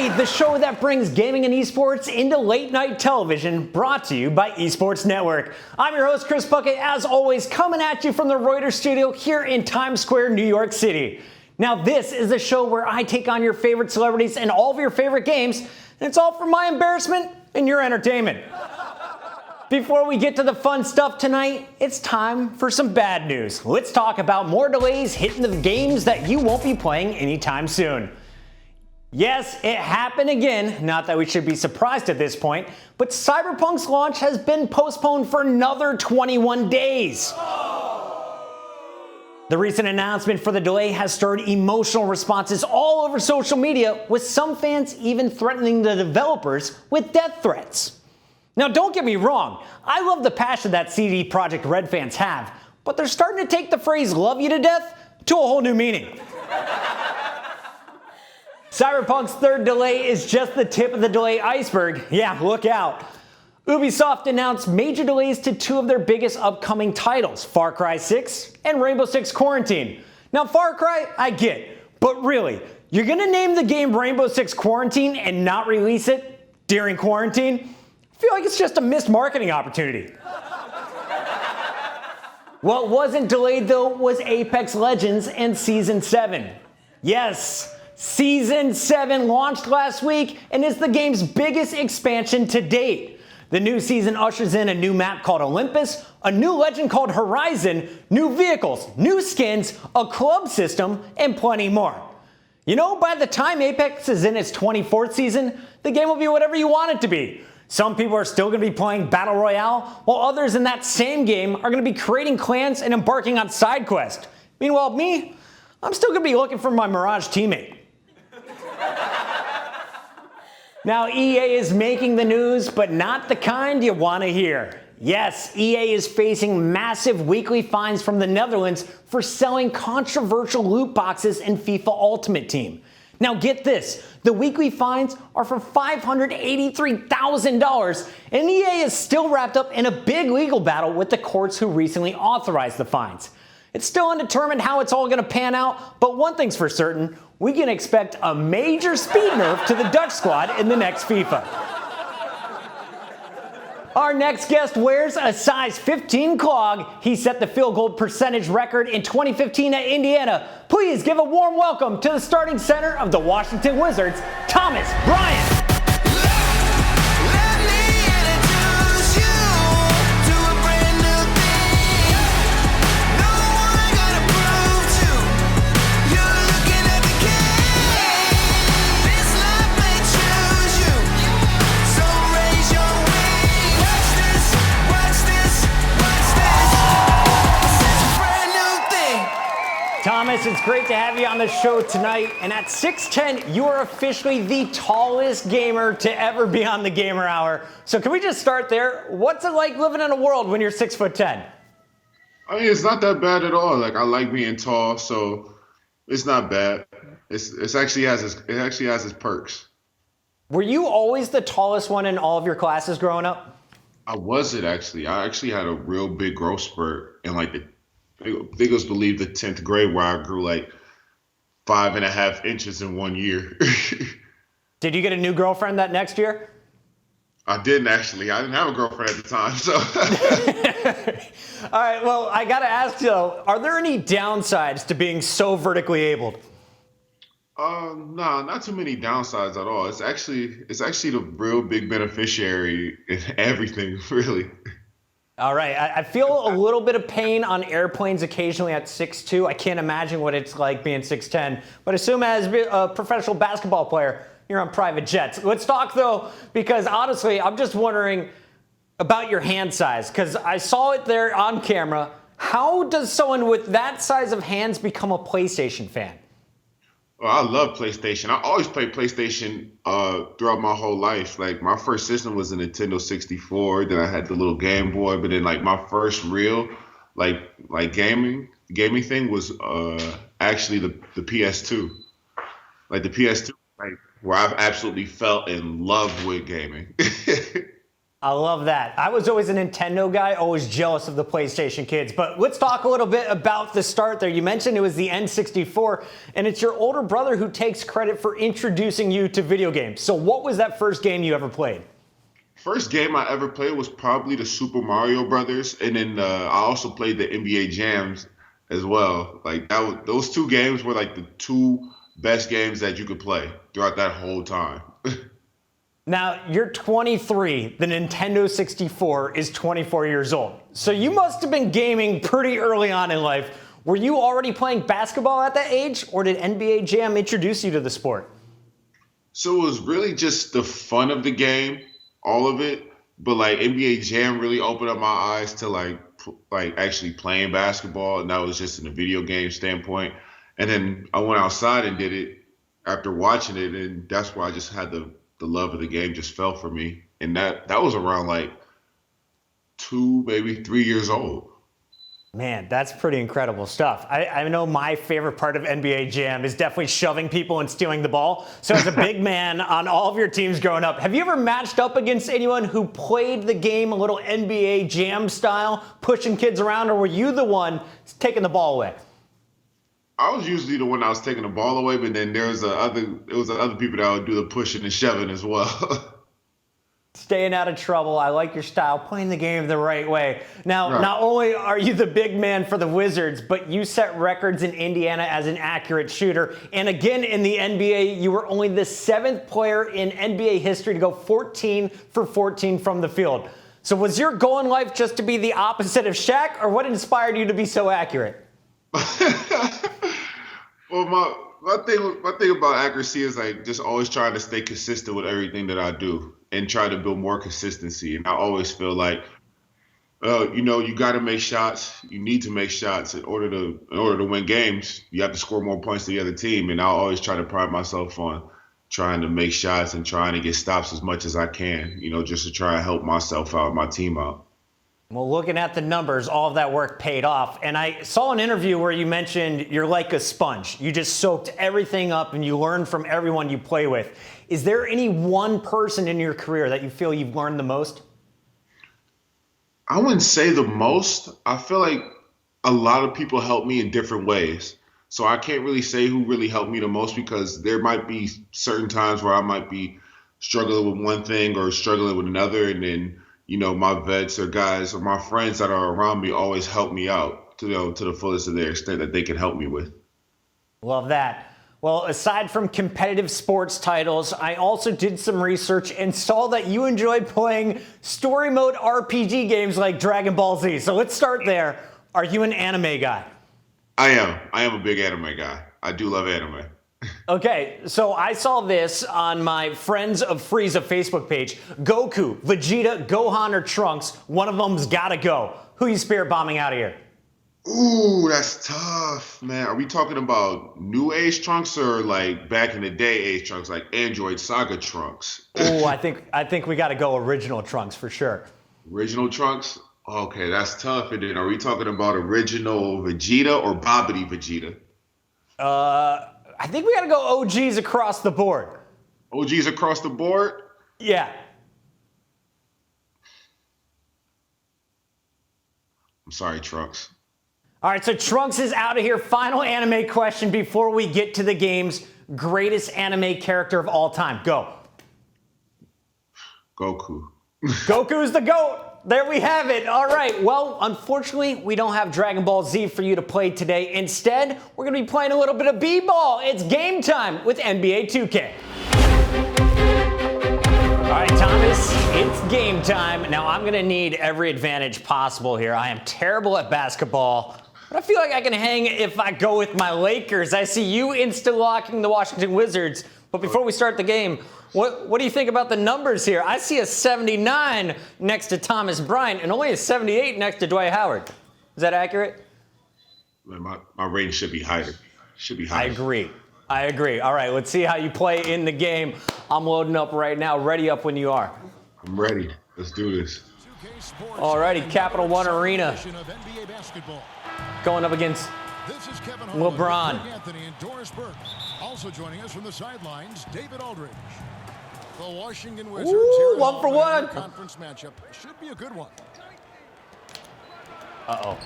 Delay, the show that brings gaming and esports into late night television, brought to you by Esports Network. I'm your host, Chris Puckett, as always, coming at you from the Reuters studio here in Times Square, New York City. Now, this is a show where I take on your favorite celebrities and all of your favorite games, and it's all for my embarrassment and your entertainment. Before we get to the fun stuff tonight, it's time for some bad news. Let's talk about more delays hitting the games that you won't be playing anytime soon. Yes, it happened again, not that we should be surprised at this point, but Cyberpunk's launch has been postponed for another 21 days. The recent announcement for the delay has stirred emotional responses all over social media, with some fans even threatening the developers with death threats. Now, don't get me wrong, I love the passion that CD Projekt Red fans have, but they're starting to take the phrase "love you to death" to a whole new meaning. Cyberpunk's third delay is just the tip of the delay iceberg. Yeah, look out. Ubisoft announced major delays to two of their biggest upcoming titles, Far Cry 6 and Rainbow Six Quarantine. Now, Far Cry, I get, but really, you're gonna name the game Rainbow Six Quarantine and not release it during quarantine? I feel like it's just a missed marketing opportunity. What wasn't delayed, though, was Apex Legends and Season 7. Yes, Season 7 launched last week and is the game's biggest expansion to date. The new season ushers in a new map called Olympus, a new legend called Horizon, new vehicles, new skins, a club system, and plenty more. You know, by the time Apex is in its 24th season, the game will be whatever you want it to be. Some people are still going to be playing Battle Royale, while others in that same game are going to be creating clans and embarking on side quests. Meanwhile, me, I'm still going to be looking for my Mirage teammate. Now, EA is making the news, but not the kind you want to hear. Yes, EA is facing massive weekly fines from the Netherlands for selling controversial loot boxes in FIFA Ultimate Team. Now get this, the weekly fines are for $583,000, and EA is still wrapped up in a big legal battle with the courts who recently authorized the fines. It's still undetermined how it's all going to pan out, but one thing's for certain, we can expect a major speed nerf to the Dutch squad in the next FIFA. Our next guest wears a size 15 clog. He set the field goal percentage record in 2015 at Indiana. Please give a warm welcome to the starting center of the Washington Wizards, Thomas Bryant. Thomas, it's great to have you on the show tonight. And at 6'10", you are officially the tallest gamer to ever be on the Gamer Hour. So can we just start there? What's it like living in a world when you're 6'10"? I mean, it's not that bad at all. Like, I like being tall, so it's not bad. It actually has its perks. Were you always the tallest one in all of your classes growing up? I wasn't actually. I actually had a real big growth spurt in like I think it was believed the 10th grade where I grew like 5.5 inches in 1 year. Did you get a new girlfriend that next year? I didn't actually. I didn't have a girlfriend at the time, so. All right, well, I gotta ask you though, are there any downsides to being so vertically abled? No, not too many downsides at all. It's actually the real big beneficiary in everything, really. All right, I feel a little bit of pain on airplanes occasionally at 6'2". I can't imagine what it's like being 6'10", but assume as a professional basketball player, you're on private jets. Let's talk though, because honestly, I'm just wondering about your hand size, because I saw it there on camera. How does someone with that size of hands become a PlayStation fan? Well, I love PlayStation. I always played PlayStation throughout my whole life. Like, my first system was a Nintendo 64. Then I had the little Game Boy. But then, like, my first real, like gaming thing was actually the PS2. Like, the PS2, like, where I've absolutely fell in love with gaming. I love that. I was always a Nintendo guy, always jealous of the PlayStation kids. But let's talk a little bit about the start there. You mentioned it was the N64, and it's your older brother who takes credit for introducing you to video games. So what was that first game you ever played? First game I ever played was probably the Super Mario Brothers, and then I also played the NBA Jams as well. Like those two games were like the two best games that you could play throughout that whole time. Now, you're 23. The Nintendo 64 is 24 years old. So you must have been gaming pretty early on in life. Were you already playing basketball at that age, or did NBA Jam introduce you to the sport? So it was really just the fun of the game, all of it. But like NBA Jam really opened up my eyes to like actually playing basketball, and that was just in a video game standpoint. And then I went outside and did it after watching it, and that's why I just had the love of the game just fell for me. And that was around like 2, maybe 3 years old. Man, that's pretty incredible stuff. I know my favorite part of NBA Jam is definitely shoving people and stealing the ball. So as a big man on all of your teams growing up, have you ever matched up against anyone who played the game a little NBA Jam style, pushing kids around, or were you the one taking the ball away? I was usually the one that was taking the ball away, but then there was other people that would do the pushing and shoving as well. Staying out of trouble. I like your style, playing the game the right way. Now, Right. Not only are you the big man for the Wizards, but you set records in Indiana as an accurate shooter. And again, in the NBA, you were only the 7th player in NBA history to go 14 for 14 from the field. So was your goal in life just to be the opposite of Shaq, or what inspired you to be so accurate? Well, my thing about accuracy is like just always trying to stay consistent with everything that I do and try to build more consistency. And I always feel like, you got to make shots. You need to make shots in order to win games. You have to score more points than the other team. And I always try to pride myself on trying to make shots and trying to get stops as much as I can. Just to try and help myself out, my team out. Well, looking at the numbers, all of that work paid off. And I saw an interview where you mentioned you're like a sponge. You just soaked everything up and you learn from everyone you play with. Is there any one person in your career that you feel you've learned the most? I wouldn't say the most. I feel like a lot of people help me in different ways. So I can't really say who really helped me the most, because there might be certain times where I might be struggling with one thing or struggling with another, and then my vets or guys or my friends that are around me always help me out to the fullest of their extent that they can help me with. Love that. Well, aside from competitive sports titles, I also did some research and saw that you enjoy playing story mode RPG games like Dragon Ball Z. So let's start there. Are you an anime guy? I am a big anime guy. I do love anime. Okay, so I saw this on my Friends of Frieza Facebook page. Goku, Vegeta, Gohan, or Trunks, one of them's gotta go. Who you spirit bombing out of here? Ooh, that's tough, man. Are we talking about new age Trunks or like back in the day age Trunks, like Android Saga Trunks? Oh, I think we gotta go original Trunks for sure. Original Trunks? Okay, that's tough. And then are we talking about original Vegeta or Bobbity Vegeta? I think we gotta go OGs across the board. OGs across the board? Yeah. I'm sorry, Trunks. All right, so Trunks is out of here. Final anime question before we get to the games. Greatest anime character of all time. Go. Goku. Goku's the GOAT. There we have it. All right. Well, unfortunately, we don't have Dragon Ball Z for you to play today. Instead, we're going to be playing a little bit of b-ball. It's game time with NBA 2K. All right, Thomas, it's game time. Now, I'm going to need every advantage possible here. I am terrible at basketball, but I feel like I can hang if I go with my Lakers. I see you insta-locking the Washington Wizards. But before we start the game, what do you think about the numbers here? I see a 79 next to Thomas Bryant and only a 78 next to Dwight Howard. Is that accurate? My rating should be higher. I agree. All right, let's see how you play in the game. I'm loading up right now. Ready up when you are. I'm ready. Let's do this. All righty, Capital One Arena. Going up against LeBron. Also joining us from the sidelines, David Aldridge. The Washington Wizards. Ooh, 1 for 1. Conference matchup should be a good one. Uh-oh.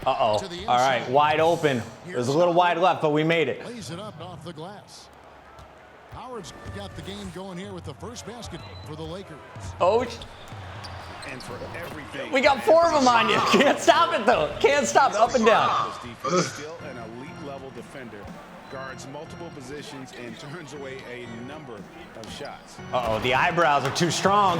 Uh-oh. All right, wide open. There's a little wide left, but we made it. Lays it up off the glass. Howard's got the game going here with the first basket for the Lakers. Oh, And for everything. we got 4 of them on you. Can't stop it, though. Can't stop it. Up and down. This defense is still an elite level defender. Guards multiple positions and turns away a number of shots. Uh-oh, the eyebrows are too strong.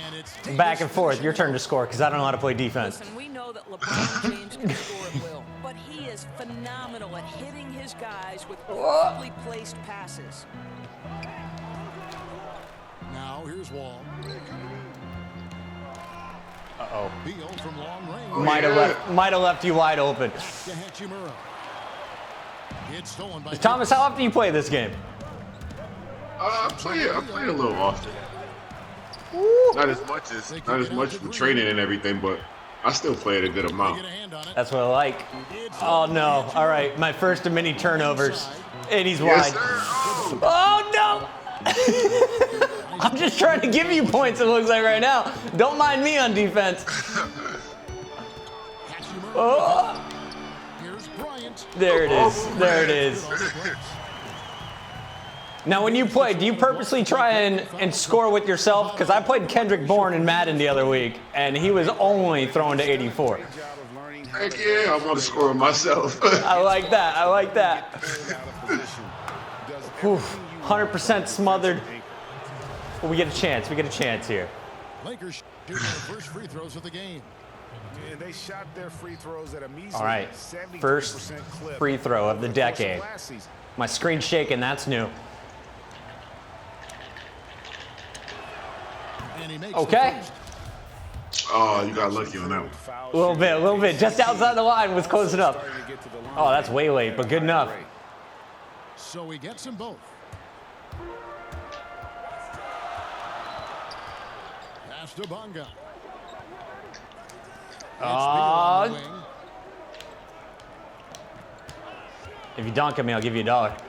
And it's Back and forth. Your turn to score, because I don't know how to play defense. Listen, we know that LeBron James can score at will, but he is phenomenal at hitting his guys with perfectly placed passes. Now here's Wall. Uh-oh. Beal from long range. Might have left you wide open. To Hachimura. It's stolen by Thomas, how often do you play this game? I play a little often. Not as much for training and everything, but I still play it a good amount. Get a hand on it. That's what I like. Oh, no. All right, my first of many turnovers. And he's Yes, wide. sir. Oh. Oh, no. I'm just trying to give you points, it looks like right now. Don't mind me on defense. Hachimura. Oh, Here's Bryant. there it is. There it is. Now, when you play, do you purposely try and score with yourself? Because I played Kendrick Bourne in Madden the other week, and he was only throwing to 84. Heck yeah, I want to score with myself. I like that. I like that. Whew, 100% smothered. But we get a chance. We get a chance here. Lakers shooting their first free throws of the game. And they shot their free throws at a measly All right, 72% first clip free throw of the decade. last season. My screen's shaking. That's new. And he makes Okay. Oh, you got lucky on that one. A little bit. Just outside the line was close enough. Oh, that's way late, but good enough. So he gets them both. Pass to Bonga. If you dunk at me, I'll give you $1.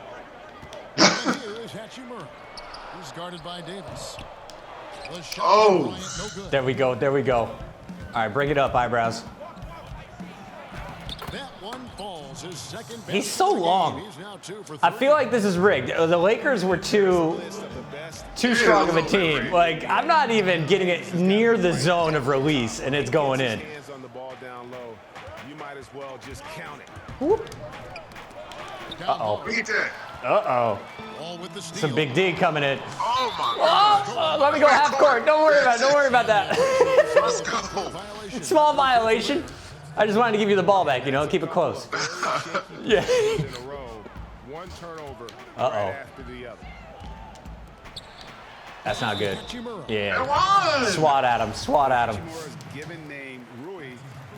Here's Hachimura. He's guarded by Davis. The shot Oh. by Bryant, no good. There we go. There we go. All right, bring it up, eyebrows. That one falls. His second He's basket so of the game. long. He's now 2 for 3. I feel like this is rigged. The Lakers were too strong of a team. Like, I'm not even getting it near the zone of release, and it's going in. Hands on the ball down low. You might as well just count it. Whoop. Uh-oh. Look at that. Uh-oh. All with the steal. Some big D coming in. Oh my God. Oh, let me go half court. Don't worry about it. Don't worry about that. Let's go. Violation. Small violation. I just wanted to give you the ball back, you know, keep it close. Yeah. In a row. One turnover Uh-oh. right after the other. That's not good. Hachimura. Yeah. Come on. Swat at him. Swat at him. Hachimura's given name, Rui,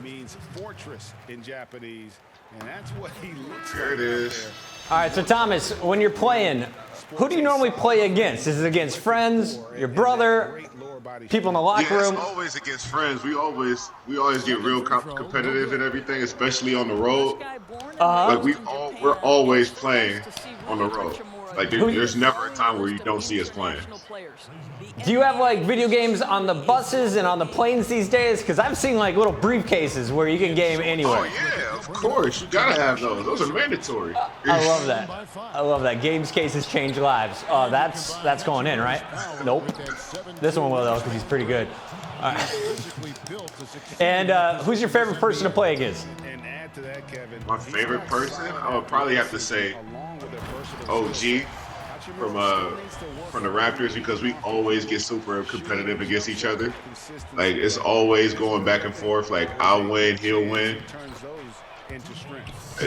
means fortress in Japanese, and that's what he looks There like it out is. there. All right, so Thomas, when you're playing, who do you normally play against? Is it against friends, your brother, people in the locker Yeah, room? it's always against friends. We always get real competitive and everything, especially on the road. Like we're always playing on the road. Like there's never a time where you don't see us playing. Do you have like video games on the buses and on the planes these days? Because I've seen like little briefcases where you can game Oh anywhere. yeah, of course. You gotta have those. Those are mandatory. I love that. I love that. Games cases change lives. Oh, that's going in, right? Nope. This one will though, because he's pretty good. All right. And who's your favorite person to play against? And add to that, Kevin. My favorite person, I would probably have to say OG from the Raptors, because we always get super competitive against each other. Like it's always going back and forth. Like I'll win, he'll win. And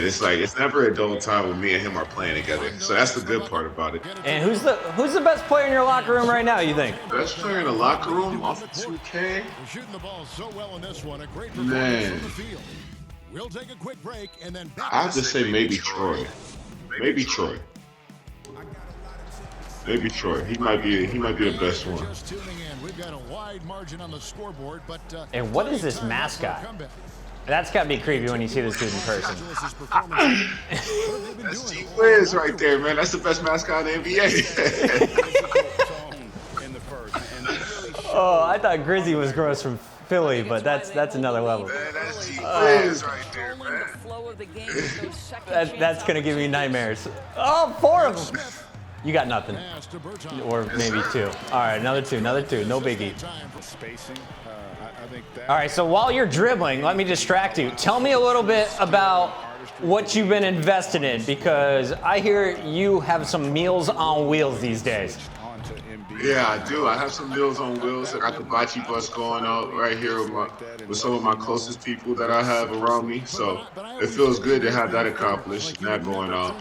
it's like it's never a dull time when me and him are playing together. So that's the good part about it. And who's the best player in your locker room right now, you think? Best player in the locker room off of 2K? We're shooting the ball so well in this one. A great performance Man. from the field. We'll take a quick break and then back. I have to say maybe Troy. Maybe Troy. Maybe Troy. He might be the best one. Just tuning in. We've got a wide margin on the scoreboard, but And what is this mascot? That's got to be creepy when you see this dude in person. That's G Wiz right there, man. That's the best mascot in the NBA. Oh, I thought Grizzy was gross from Philly, but that's another level. Man, that's G-Grizz right there, Controlling man. the flow of the game with those second That's chance gonna give me opportunities. nightmares. Oh, 4 of them. You got nothing. Pass to Bergeron. Or maybe 2. All right, another 2, no biggie. Spacing, I think that. All right, so while you're dribbling, let me distract you. Tell me a little bit about what you've been invested in, because I hear you have some meals on wheels these days. Onto Embiid. Yeah, I do. I have some meals on wheels. I got the bocce bus going out right here with some of my closest people that I have around me. So it feels good to have that accomplished and that going on.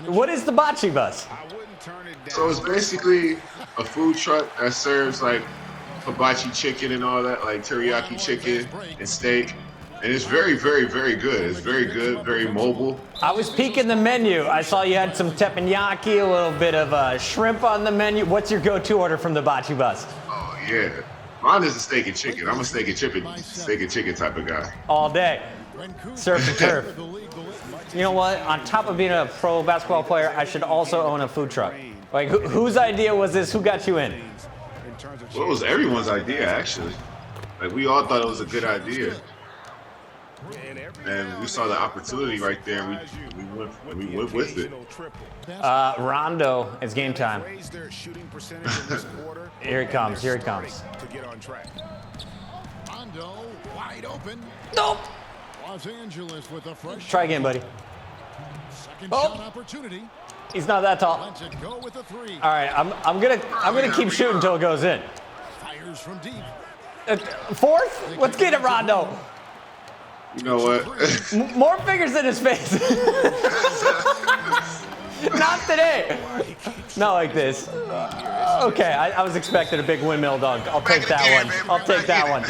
What is the bocce bus? I wouldn't turn it down. So it's basically a food truck that serves like hibachi chicken and all that, like teriyaki chicken and steak. And it's very, very, very good. It's very good, very mobile. I was peeking the menu. I saw you had some teppanyaki, a little bit of shrimp on the menu. What's your go-to order from the bocce bus? Oh yeah. Mine is a steak and chicken. I'm a steak and chicken type of guy. All day. Surf and turf. You know what? On top of being a pro basketball player, I should also own a food truck. Like, whose idea was this? Who got you in? Well, it was everyone's idea, actually. Like, we all thought it was a good idea. And we saw the opportunity right there, and we went with it. Rondo, it's game time. Here it comes, here it comes. To get on track. Rondo wide open. Nope. Los Angeles with a fresh Try again, buddy. second Oh. shot opportunity. He's not that tall. Lets it go with a 3. All right, I'm gonna keep shooting until it goes in. Fires from deep. 4th? Let's get it, Rondo. You know what? More fingers in his face. Not today. Not like this. Okay, I was expecting a big windmill dunk. I'll take that one. I'll take that one.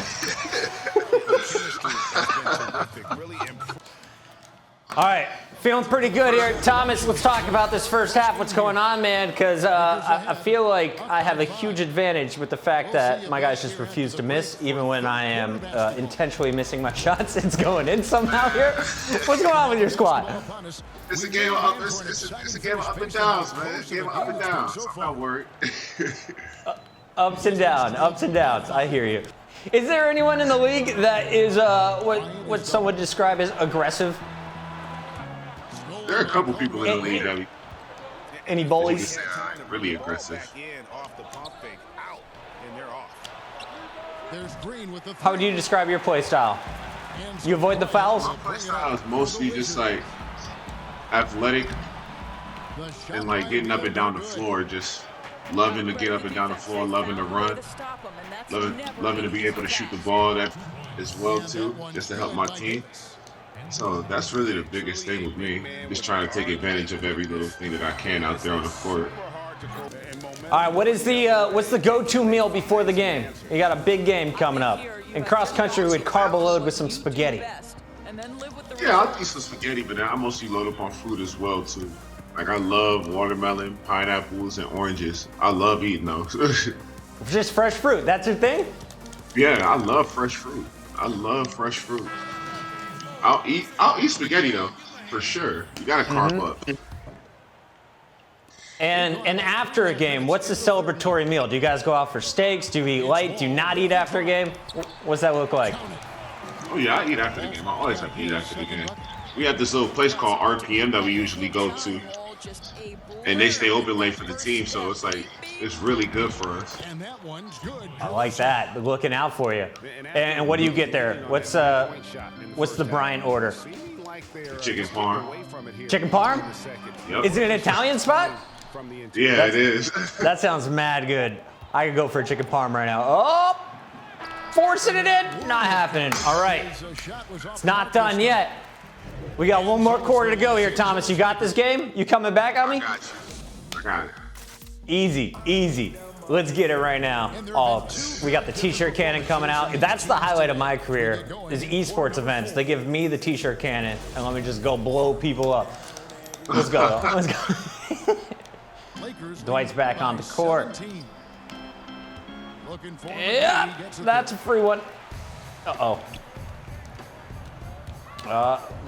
All right, feeling pretty good here. Thomas, let's talk about this first half. What's going on, man? Because I feel like I have a huge advantage with the fact that my guys just refuse to miss, even when I am intentionally missing my shots. It's going in somehow here. What's going on with your squad? It's a game of it's a game of up and downs, man. It's a game of up and downs. I'm not worried. Ups and downs. I hear you. Is there anyone in the league that is what some would describe as aggressive? There are a couple people in the league that Any bullies? really aggressive. Off the pump fake, out, and they're off. There's Green with the How would you describe your play style? You avoid the fouls? My play style is mostly just like athletic and like getting up and down the floor, just loving to get up and down the floor, loving to run, loving to be able to shoot the ball that as well too, just to help my team. So that's really the biggest thing with me, just trying to take advantage of every little thing that I can out there on the court. All right, what's the go-to meal before the game? You got a big game coming up. In cross country, we'd carb a load with some spaghetti. Yeah, I'll eat some spaghetti, but I mostly load up on fruit as well too. Like I love watermelon, pineapples, and oranges. I love eating those. Just fresh fruit, that's your thing? Yeah, I love fresh fruit. I love fresh fruit. I'll eat spaghetti though, for sure. You gotta carb up. And after a game, what's the celebratory meal? Do you guys go out for steaks? Do you eat light? Do you not eat after a game? What's that look like? Oh yeah, I eat after the game. I always have to eat after the game. We have this little place called RPM that we usually go to, and they stay open late for the team, so it's like it's really good for us. And that one's good. I like that. They're looking out for you. And what do you get there? What's the Bryant order? Chicken parm. Chicken parm? Yep. Is it an Italian spot? Yeah, it is. That sounds mad good. I could go for a chicken parm right now. Oh! Forcing it in? Not happening. All right. It's not done yet. We got one more quarter to go here, Thomas. You got this game? You coming back on me? I got you. I got it. Easy, easy. Let's get it right now. Oh, we got the t-shirt cannon coming out. That's the highlight of my career, is esports events. They give me the t-shirt cannon, and let me just go blow people up. Let's go. Let's go. Dwight's back on the court. Yeah, that's a free one. Uh-oh.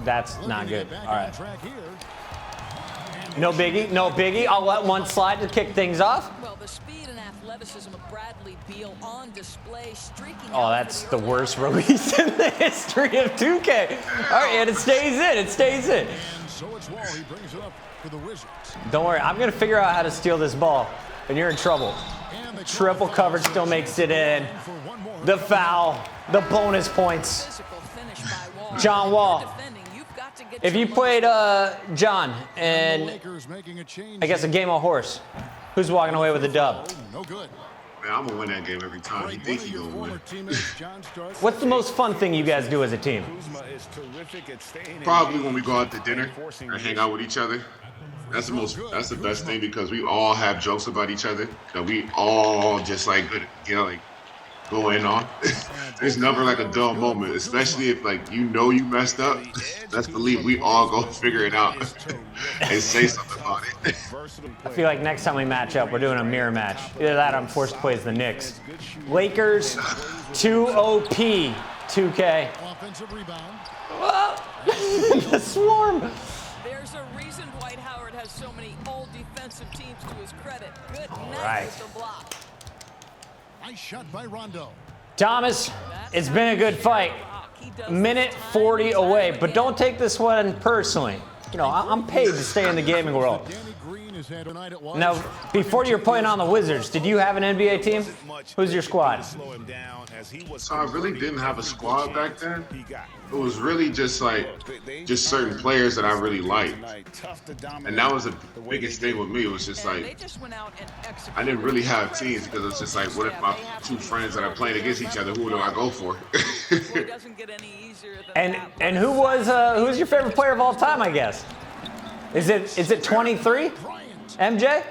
That's not good. All right. No biggie, no biggie. I'll let one slide to kick things off. Well, the speed and athleticism of Bradley Beal on display, streaking Oh, out that's for the worst release in the history of 2K. All right, and it stays in. It stays in. And so it's Wall. He brings it up for the Wizards. Don't worry. I'm going to figure out how to steal this ball, and you're in trouble. And they Triple coverage still makes it in. for one more. The foul, the bonus points. physical finish by Wall. John Wall. Defending, you've got to get If you your played money's The John and Lakers making a change. I guess a game of horse, who's walking away with the dub? No good. Man, I'm gonna win that game every time. You Greg, think one of you your gonna win? former teammates, John Starks. What's the most fun thing you guys do as a team? Kuzma is terrific at staying in Probably games when we go out to dinner and forcing and hang out with each other. That's the best thing because we all have jokes about each other that we all just like good, like going on. There's never like a dull moment, especially if like you messed up. Best believe we all go figure it out and say something about it. I feel like next time we match up, we're doing a mirror match. Either that or I'm forced to play as the Knicks. Lakers 2OP 2K. Offensive rebound. The swarm. There's a reason Dwight Howard has so many old defensive teams to his credit. Good night, right. Mr. Block. Nice shot by Rondo. Thomas, it's been a good fight. Minute 40 away, but don't take this one personally. You know, I'm paid to stay in the gaming world. Danny Green is had tonight at Washington. Now, before you're playing on the Wizards, did you have an NBA team? Who's your squad? So I really didn't have a squad back then. It was really just certain players that I really liked. And that was the biggest thing with me. It was just They like, just went out and executed. I didn't really have teams because it's just like, what if my two friends that are playing against each other, who do I go for? It doesn't get any easier than that. And who's your favorite player of all time, I guess? Is it 23? MJ?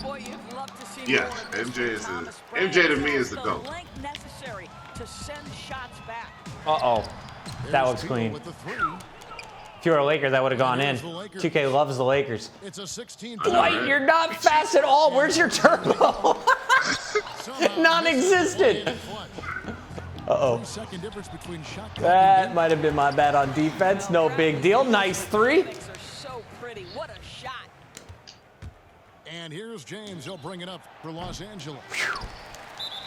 Boy, you'd love to see Yeah, more of this MJ is Thomas the- Bryant. MJ to me is the The GOAT. length necessary to send shots back. Uh-oh. That looks Beal clean. with the three. If you were a Laker, that would have gone in. 2K loves the Lakers. It's a 16. Dwight, you're not fast at all. Where's your turbo? Non-existent. Uh-oh. 3-second difference between shot clock That and might have been my bad on defense. No big deal. Nice three. Things are so pretty. What a shot. And here's James. He'll bring it up for Los Angeles.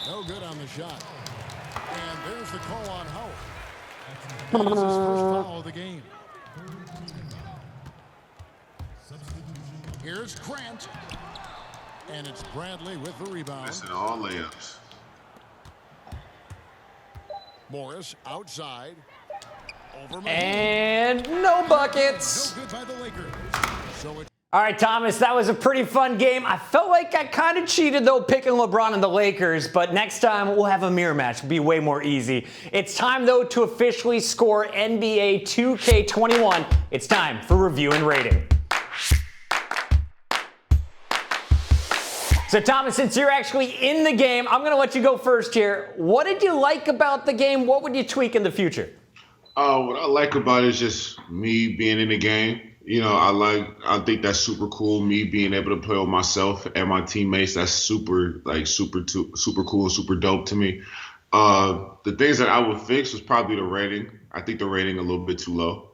No good on the shot. And there's the call on Howard. That's his first foul of the game. Here's Grant. And it's Bradley with the rebound. Missing all layups. Morris outside. Over Mahmoud. And no buckets. No good by the Lakers. So it's All right, Thomas, that was a pretty fun game. I felt like I kind of cheated, though, picking LeBron and the Lakers, but next time we'll have a mirror match. It'll be way more easy. It's time, though, to officially score NBA 2K21. It's time for review and rating. So, Thomas, since you're actually in the game, I'm going to let you go first here. What did you like about the game? What would you tweak in the future? What I like about it is just me being in the game. You know, I think that's super cool. Me being able to play with myself and my teammates, that's super cool, super dope to me. The things that I would fix was probably the rating. I think the rating a little bit too low.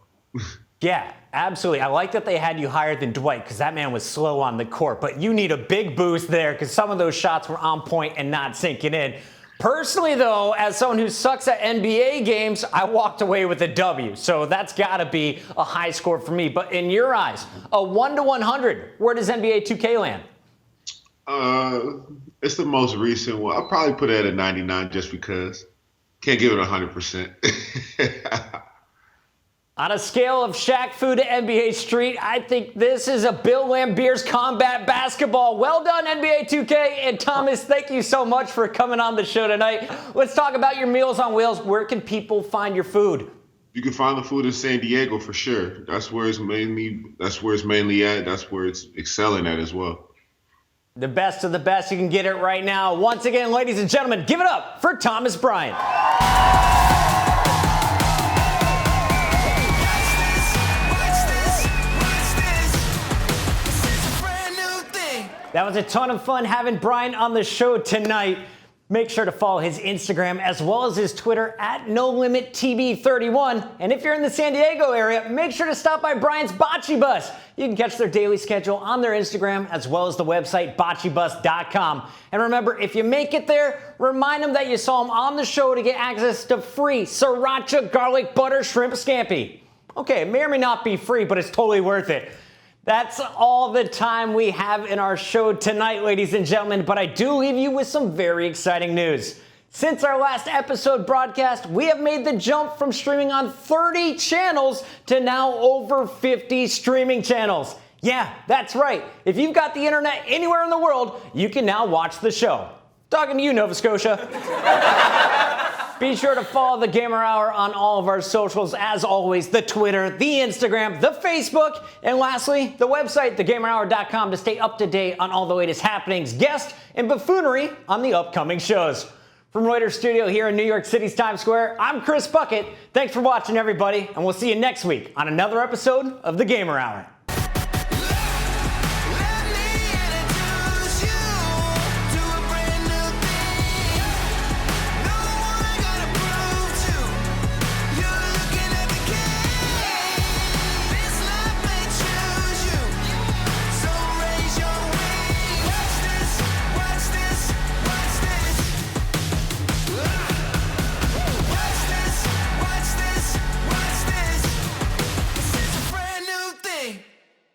Yeah, absolutely. I like that they had you higher than Dwight because that man was slow on the court. But you need a big boost there because some of those shots were on point and not sinking in. Personally, though, as someone who sucks at NBA games, I walked away with a W. So that's got to be a high score for me. But in your eyes, a 1 to 100, where does NBA 2K land? It's the most recent one. I'll probably put it at a 99 just because. Can't give it 100%. On a scale of Shaq Fu to NBA Street, I think this is a Bill Lambier's combat basketball. Well done, NBA 2K. And Thomas, thank you so much for coming on the show tonight. Let's talk about your Meals on Wheels. Where can people find your food? You can find the food in San Diego for sure. That's where it's mainly at. That's where it's excelling at as well. The best of the best. You can get it right now. Once again, ladies and gentlemen, give it up for Thomas Bryant. That was a ton of fun having Bryant on the show tonight. Make sure to follow his Instagram as well as his Twitter at NoLimitTB31. And if you're in the San Diego area, make sure to stop by Bryant's Bocce Bus. You can catch their daily schedule on their Instagram as well as the website boccebus.com. And remember, if you make it there, remind them that you saw him on the show to get access to free sriracha garlic butter shrimp scampi. Okay, it may or may not be free, but it's totally worth it. That's all the time we have in our show tonight, ladies and gentlemen, but I do leave you with some very exciting news. Since our last episode broadcast, we have made the jump from streaming on 30 channels to now over 50 streaming channels. Yeah, that's right. If you've got the internet anywhere in the world, you can now watch the show. Talking to you, Nova Scotia. Be sure to follow the Gamer Hour on all of our socials. As always, the Twitter, the Instagram, the Facebook, and lastly, the website, thegamerhour.com, to stay up to date on all the latest happenings, guests, and buffoonery on the upcoming shows. From Reuters Studio here in New York City's Times Square, I'm Chris Puckett. Thanks for watching, everybody, and we'll see you next week on another episode of the Gamer Hour.